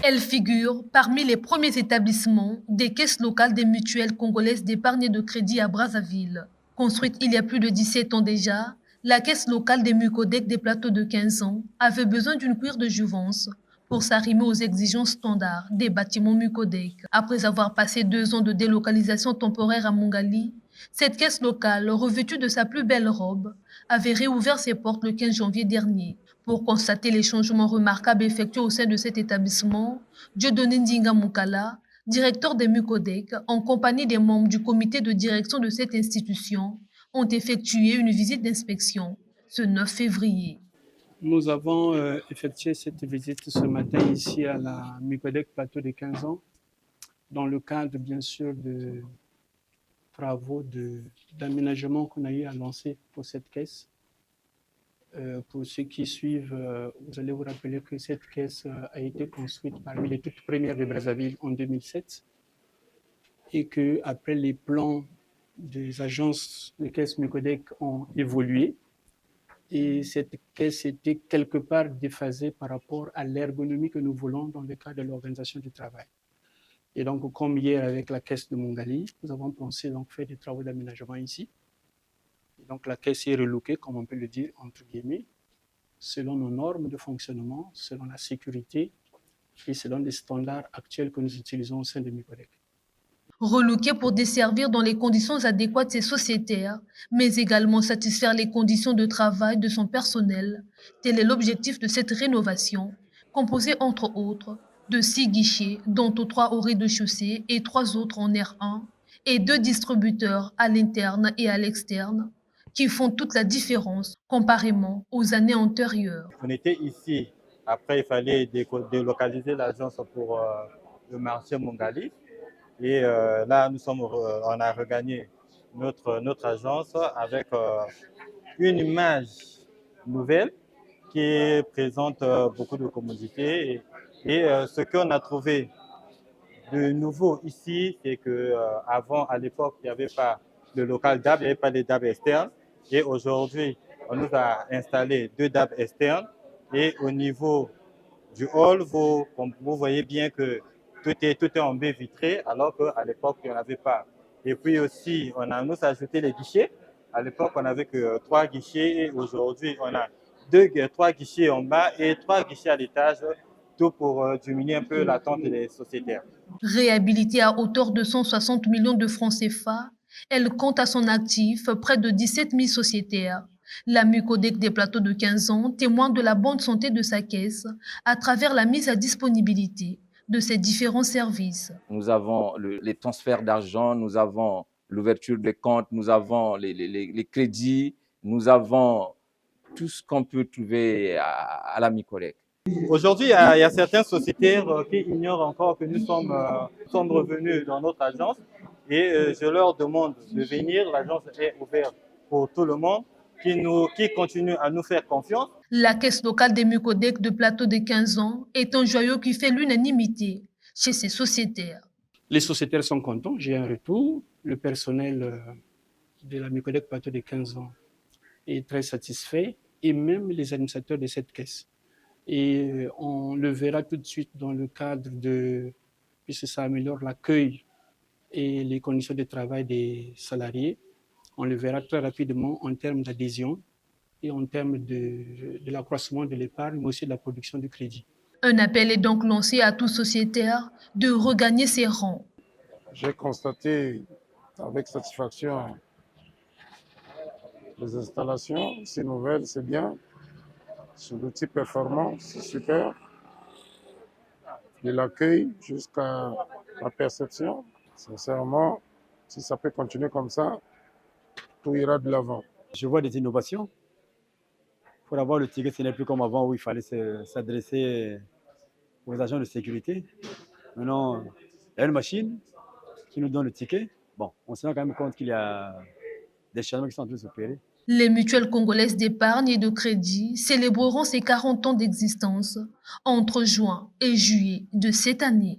Elle figure parmi les premiers établissements des caisses locales des mutuelles congolaises d'épargne et de crédit à Brazzaville. Construite il y a plus de 17 ans déjà, la caisse locale des Mucodec des plateaux de 15 ans avait besoin d'une cuir de jouvence pour s'arrimer aux exigences standards des bâtiments Mucodec. Après avoir passé 2 ans de délocalisation temporaire à Mongali, cette caisse locale, revêtue de sa plus belle robe, avait réouvert ses portes le 15 janvier dernier. Pour constater les changements remarquables effectués au sein de cet établissement, Dieudonné Ndinga Moukala, directeur des Mucodec, en compagnie des membres du comité de direction de cette institution, ont effectué une visite d'inspection ce 9 février. Nous avons effectué cette visite ce matin ici à la Mucodec Plateau de 15 ans, dans le cadre bien sûr de travaux d'aménagement qu'on a eu à lancer pour cette caisse. Pour ceux qui suivent, vous allez vous rappeler que cette caisse a été construite parmi les toutes premières de Brazzaville en 2007 et qu'après les plans des agences de caisse Mucodec ont évolué et cette caisse était quelque part déphasée par rapport à l'ergonomie que nous voulons dans le cadre de l'organisation du travail. Et donc, comme hier avec la caisse de Mongali, nous avons pensé donc faire des travaux d'aménagement ici. Et donc, la caisse est relookée, comme on peut le dire, entre guillemets, selon nos normes de fonctionnement, selon la sécurité et selon les standards actuels que nous utilisons au sein de Mucodec. Relookée pour desservir dans les conditions adéquates ses sociétaires, mais également satisfaire les conditions de travail de son personnel. Tel est l'objectif de cette rénovation, composée entre autres de 6 guichets, dont 3 au rez-de-chaussée et 3 autres en R1, et 2 distributeurs à l'interne et à l'externe, qui font toute la différence comparément aux années antérieures. On était ici, après il fallait délocaliser l'agence pour le marché Mongali. Et là, on a regagné notre agence avec une image nouvelle qui présente beaucoup de commodités. Et ce qu'on a trouvé de nouveau ici, c'est qu'avant, à l'époque, il n'y avait pas de local DAB, il n'y avait pas de DAB externe. Et aujourd'hui, on nous a installé 2 DAB externes. Et au niveau du hall, vous voyez bien que tout est en baie vitrée, alors qu'à l'époque, il n'y en avait pas. Et puis aussi, on a nous ajouté les guichets. À l'époque, on n'avait que 3 guichets et aujourd'hui, on a 3 guichets en bas et 3 guichets à l'étage, tout pour diminuer un peu l'attente des sociétaires. Réhabilitée à hauteur de 160 millions de francs CFA, elle compte à son actif près de 17 000 sociétaires. La Mucodec des plateaux de 15 ans témoigne de la bonne santé de sa caisse à travers la mise à disponibilité de ses différents services. Nous avons les transferts d'argent, nous avons l'ouverture des comptes, nous avons les crédits, nous avons tout ce qu'on peut trouver à la Mucodec. Aujourd'hui, il y a certains sociétaires qui ignorent encore que nous sommes revenus dans notre agence et je leur demande de venir. L'agence est ouverte pour tout le monde qui continue à nous faire confiance. La caisse locale des Mucodec de plateau de 15 ans est un joyau qui fait l'unanimité chez ses sociétaires. Les sociétaires sont contents, j'ai un retour. Le personnel de la Mucodec plateau de 15 ans est très satisfait et même les administrateurs de cette caisse. Et on le verra tout de suite dans le cadre puisque ça améliore l'accueil et les conditions de travail des salariés, on le verra très rapidement en termes d'adhésion et en termes de l'accroissement de l'épargne, mais aussi de la production du crédit. Un appel est donc lancé à tout sociétaire de regagner ses rangs. J'ai constaté avec satisfaction les installations, c'est nouvelle, c'est bien. C'est l'outil performant, c'est super. De l'accueil jusqu'à la perception. Sincèrement, si ça peut continuer comme ça, tout ira de l'avant. Je vois des innovations. Pour avoir le ticket, ce n'est plus comme avant où il fallait s'adresser aux agents de sécurité. Maintenant, il y a une machine qui nous donne le ticket. Bon, on se rend quand même compte qu'il y a des changements qui sont en train de s'opérer. Les mutuelles congolaises d'épargne et de crédit célébreront ses 40 ans d'existence entre juin et juillet de cette année.